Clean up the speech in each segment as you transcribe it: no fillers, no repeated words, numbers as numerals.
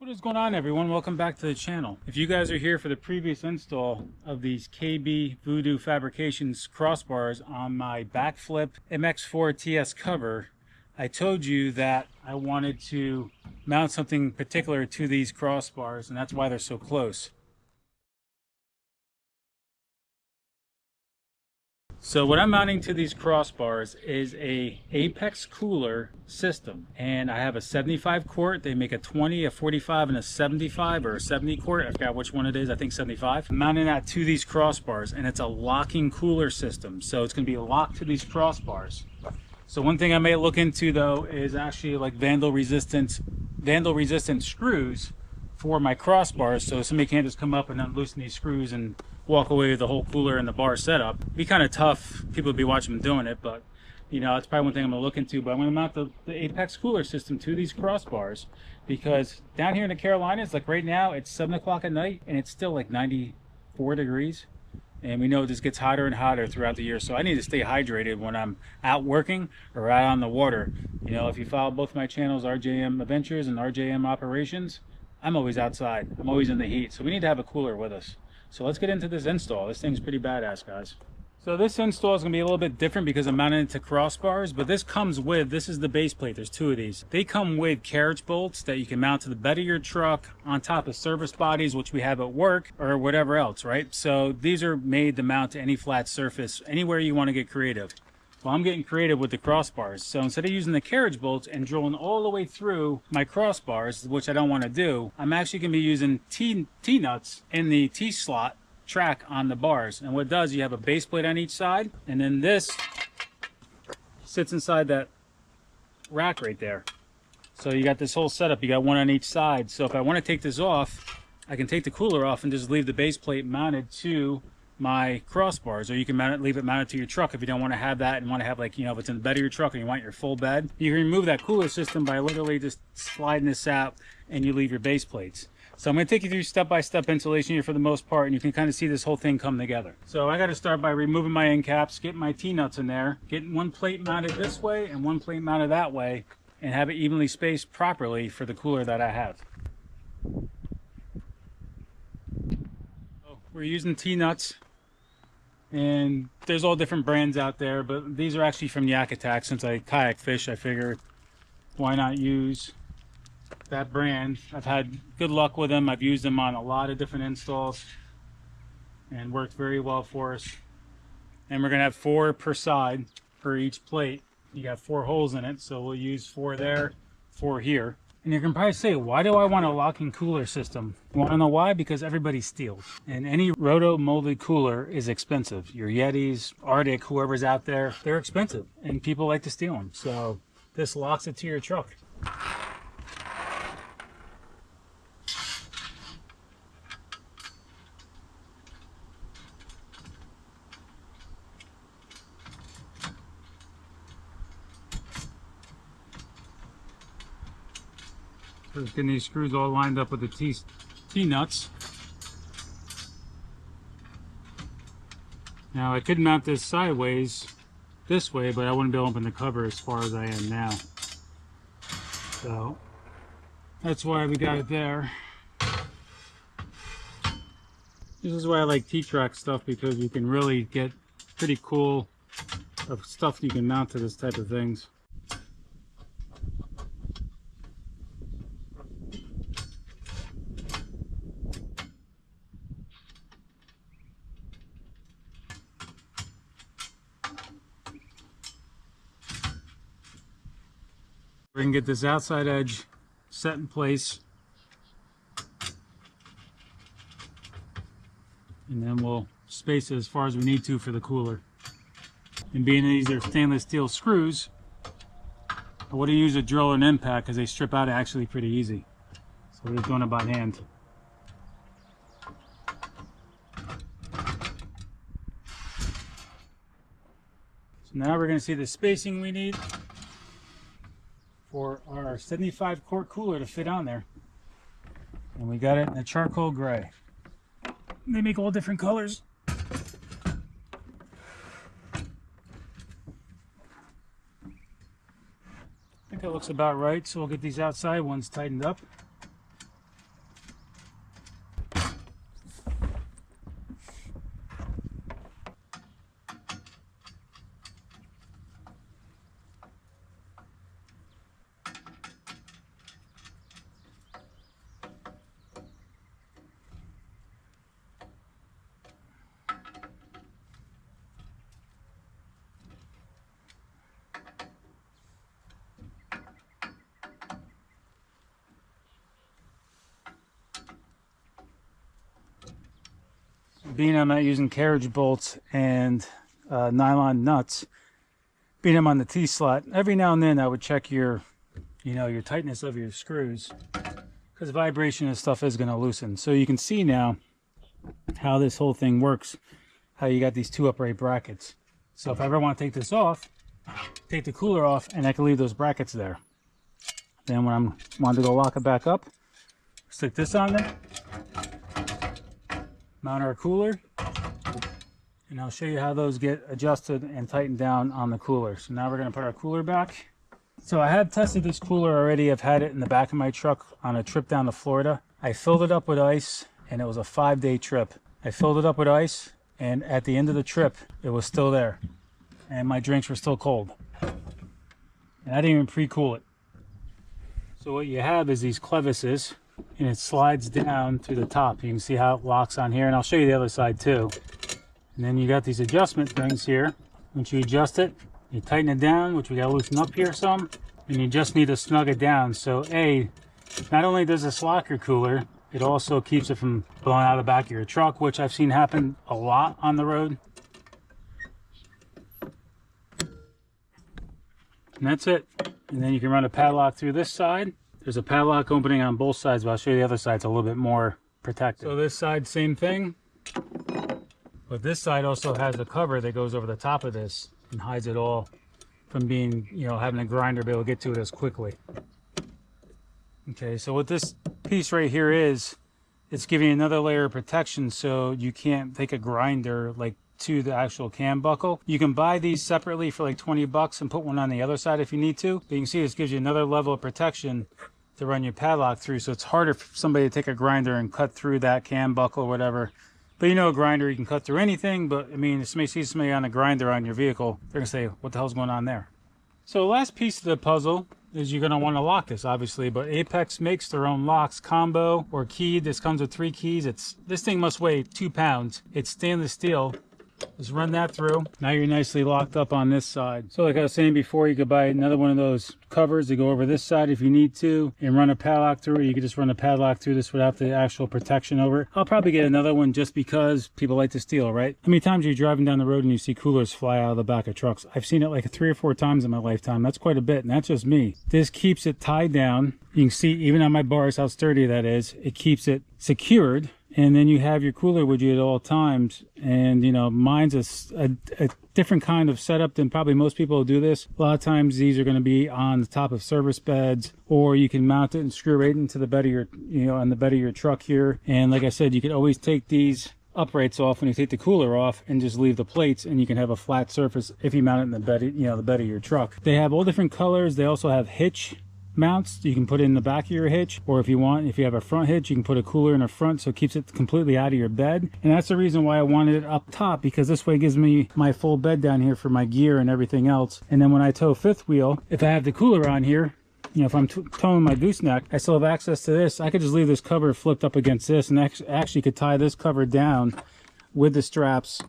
What is going on, everyone? Welcome back to the channel. If you guys are here for the previous install of these KB Voodoo Fabrications crossbars on my backflip MX4 TS cover, I told you that I wanted to mount something particular to these crossbars, and that's why they're so close. So what I'm mounting to these crossbars is a Apex cooler system, and I have a 75 quart. They make a 20, a 45, and a 75 or a 70 quart. I forgot which one it is. I think 75. I'm mounting that to these crossbars, and it's a locking cooler system, so it's going to be locked to these crossbars. So one thing I may look into though is actually like vandal resistant screws for my crossbars, so somebody can't just come up and unloosen these screws and walk away with the whole cooler and the bar setup. It'd be kind of tough. People would be watching them doing it, but you know, it's probably one thing I'm going to look into. But I'm going to mount the Apex cooler system to these crossbars, because down here in the Carolinas, like right now, it's 7 o'clock at night and it's still like 94 degrees. And we know this gets hotter and hotter throughout the year, so I need to stay hydrated when I'm out working or out on the water. You know, if you follow both my channels, RJM Adventures and RJM Operations, I'm always outside. I'm always in the heat, so we need to have a cooler with us. So let's get into this install. This thing's pretty badass, guys. So this install is going to be a little bit different because I'm mounting it to crossbars, but this comes with, this is the base plate. There's two of these. They come with carriage bolts that you can mount to the bed of your truck, on top of service bodies, which we have at work, or whatever else, right? So these are made to mount to any flat surface, anywhere you want to get creative. Well, I'm getting creative with the crossbars. So instead of using the carriage bolts and drilling all the way through my crossbars, which I don't want to do, I'm actually going to be using T-nuts in the T-slot track on the bars. And what it does, you have a base plate on each side, and then this sits inside that rack right there. So you got this whole setup. You got one on each side. So if I want to take this off, I can take the cooler off and just leave the base plate mounted to my crossbars, or you can leave it mounted to your truck if you don't want to have that and want to have, like, you know, if it's in the bed of your truck and you want your full bed, you can remove that cooler system by literally just sliding this out and you leave your base plates. So I'm going to take you through step-by-step installation here for the most part, and you can kind of see this whole thing come together. So I got to start by removing my end caps, getting my T-nuts in there, getting one plate mounted this way and one plate mounted that way, and have it evenly spaced properly for the cooler that I have. So we're using T-nuts, and there's all different brands out there, but these are actually from Yak Attack. Since I kayak fish, I figured why not use that brand. I've had good luck with them. I've used them on a lot of different installs and worked very well for us. And we're gonna have 4 per side per each plate. You got 4 holes in it, so we'll use 4 there, 4 here. And you can probably say, why do I want a locking cooler system? You want to know why? Because everybody steals. And any roto molded cooler is expensive. Your Yetis, Arctic, whoever's out there, they're expensive. And people like to steal them. So this locks it to your truck. Just getting these screws all lined up with the T-nuts. Now I could mount this sideways this way, but I wouldn't be able to open the cover as far as I am now. So that's why we got it there. This is why I like T-track stuff, because you can really get pretty cool stuff you can mount to this type of things. We can get this outside edge set in place, and then we'll space it as far as we need to for the cooler. And being these are stainless steel screws, I wouldn't use a drill or an impact because they strip out actually pretty easy. So we're just doing it by hand. So now we're going to see the spacing we need for our 75 quart cooler to fit on there. And we got it in a charcoal gray. They make all different colors. think that looks about right, so we'll get these outside ones tightened up. being I'm not using carriage bolts and nylon nuts, being I'm on the T-slot, every now and then I would check your, your tightness of your screws, because vibration and stuff is going to loosen. So you can see now how this whole thing works, how you got these two upright brackets. So if I ever want to take this off, take the cooler off, and I can leave those brackets there. Then when I'm wanting to go lock it back up, stick this on there, mount our cooler, and I'll show you how those get adjusted and tightened down on the cooler. So now we're going to put our cooler back. So I have tested this cooler already. I've had it in the back of my truck on a trip down to Florida. I filled it up with ice, and it was a 5-day trip. I filled it up with ice, and at the end of the trip, it was still there. And my drinks were still cold. And I didn't even pre-cool it. So what you have is these clevises, and it slides down through the top. You can see how it locks on here, and I'll show you the other side too. And then you got these adjustment things here. Once you adjust it, you tighten it down, which we got to loosen up here some, and you just need to snug it down. So not only does this lock your cooler, it also keeps it from blowing out of the back of your truck, which I've seen happen a lot on the road. And that's it. And then you can run a padlock through this side. There's a padlock opening on both sides, but I'll show you the other side. It's a little bit more protected. So this side, same thing. But this side also has a cover that goes over the top of this and hides it all from being, having a grinder be able to get to it as quickly. Okay, so what this piece right here is, it's giving you another layer of protection so you can't take a grinder like to the actual cam buckle. You can buy these separately for like 20 bucks and put one on the other side if you need to. But you can see this gives you another level of protection to run your padlock through, so it's harder for somebody to take a grinder and cut through that cam buckle or whatever. But a grinder, you can cut through anything, but I mean, if somebody sees somebody on a grinder on your vehicle, they're gonna say, what the hell's going on there? So the last piece of the puzzle is you're gonna wanna lock this, obviously, but Apex makes their own locks, combo or keyed. This comes with 3 keys. This thing must weigh 2 pounds. It's stainless steel. Just run that through. Now you're nicely locked up on this side. So like I was saying before, you could buy another one of those covers to go over this side if you need to and run a padlock through it. You could just run a padlock through this without the actual protection over it. I'll probably get another one just because people like to steal, right? How many times are you driving down the road and you see coolers fly out of the back of trucks? I've seen it like 3 or 4 times in my lifetime. That's quite a bit, and that's just me. This keeps it tied down. You can see even on my bars how sturdy that is. It keeps it secured. And then you have your cooler with you at all times. And, mine's a different kind of setup than probably most people who do this. A lot of times these are going to be on the top of service beds, or you can mount it and screw right into the bed of your, on the bed of your truck here. And like I said, you can always take these uprights off when you take the cooler off and just leave the plates, and you can have a flat surface if you mount it in the bed, the bed of your truck. They have all different colors. They also have hitch mounts you can put in the back of your hitch, or if you have a front hitch, you can put a cooler in the front so it keeps it completely out of your bed. And that's the reason why I wanted it up top, because this way it gives me my full bed down here for my gear and everything else. And then when I tow fifth wheel, if I have the cooler on here, if I'm towing my gooseneck, I still have access to this. I could just leave this cover flipped up against this, and actually could tie this cover down with the straps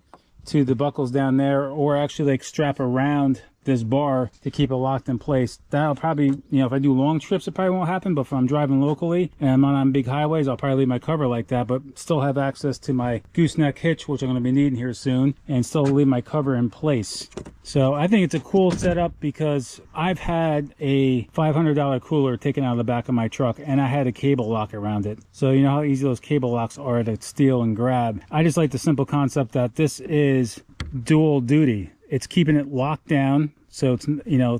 to the buckles down there, or actually like strap around this bar to keep it locked in place. That'll probably, if I do long trips, it probably won't happen, but if I'm driving locally and I'm not on big highways, I'll probably leave my cover like that, but still have access to my gooseneck hitch, which I'm going to be needing here soon, and still leave my cover in place. So I think it's a cool setup, because I've had a $500 cooler taken out of the back of my truck, and I had a cable lock around it. So you know how easy those cable locks are to steal and grab. I just like the simple concept that this is dual duty. It's keeping it locked down, so it's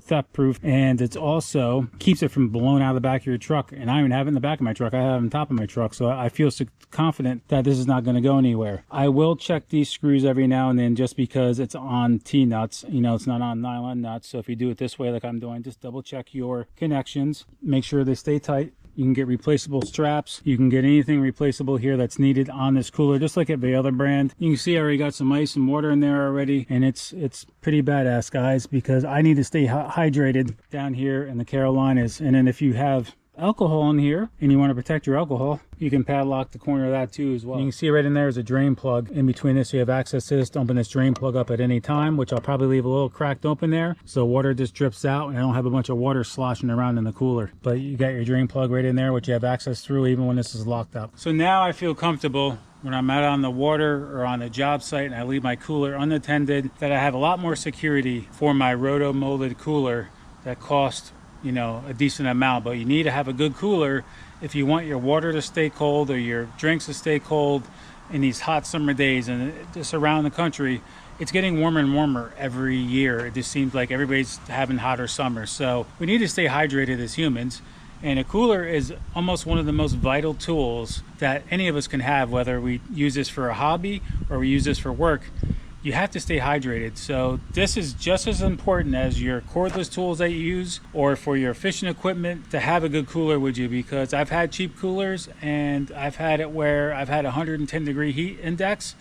theft proof, and it's also keeps it from blowing out of the back of your truck. And I don't even have it in the back of my truck, I have it on top of my truck, so I feel so confident that this is not going to go anywhere. I will check these screws every now and then, just because it's on T-nuts, it's not on nylon nuts. So if you do it this way like I'm doing, just double check your connections, make sure they stay tight. You can get replaceable straps. You can get anything replaceable here that's needed on this cooler, just like every other brand. You can see I already got some ice and water in there already, and it's pretty badass, guys, because I need to stay hydrated down here in the Carolinas. And then if you have alcohol in here and you want to protect your alcohol, you can padlock the corner of that too as well. You can see right in there is a drain plug in between this, so you have access to this to open this drain plug up at any time, which I'll probably leave a little cracked open there so water just drips out and I don't have a bunch of water sloshing around in the cooler. But you got your drain plug right in there, which you have access through even when this is locked up. So now I feel comfortable when I'm out on the water or on a job site and I leave my cooler unattended, that I have a lot more security for my roto molded cooler that costs, you know, a decent amount. But you need to have a good cooler if you want your water to stay cold or your drinks to stay cold in these hot summer days. And just around the country, it's getting warmer and warmer every year. It just seems like everybody's having hotter summers. So we need to stay hydrated as humans. And a cooler is almost one of the most vital tools that any of us can have, whether we use this for a hobby or we use this for work. You have to stay hydrated. So this is just as important as your cordless tools that you use or for your fishing equipment, to have a good cooler with you, because I've had cheap coolers and I've had it where I've had 110 degree heat index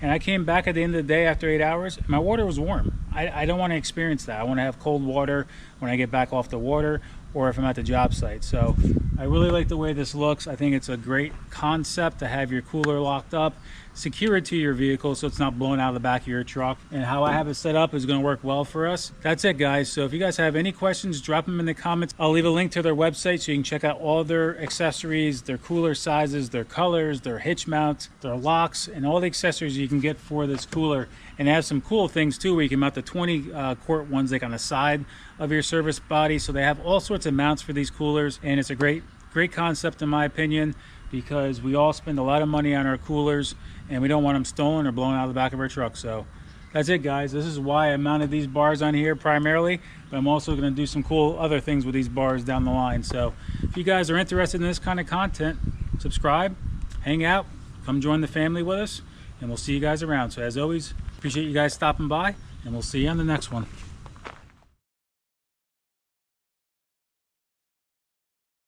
and I came back at the end of the day after 8 hours, my water was warm. I don't want to experience that. I want to have cold water when I get back off the water or if I'm at the job site. So I really like the way this looks. I think it's a great concept to have your cooler locked up, secure it to your vehicle so it's not blowing out of the back of your truck. And how I have it set up is going to work well for us. That's it, guys. So if you guys have any questions, drop them in the comments. I'll leave a link to their website so you can check out all their accessories, their cooler sizes, their colors, their hitch mounts, their locks, and all the accessories you can get for this cooler. And they have some cool things too, where you can mount the 20 quart ones like on the side of your service body. So they have all sorts of mounts for these coolers, and it's a great concept in my opinion, because we all spend a lot of money on our coolers and we don't want them stolen or blown out of the back of our truck. So that's it, guys. This is why I mounted these bars on here primarily, but I'm also going to do some cool other things with these bars down the line. So if you guys are interested in this kind of content, subscribe, hang out, come join the family with us, and we'll see you guys around. So as always, appreciate you guys stopping by, and we'll see you on the next one.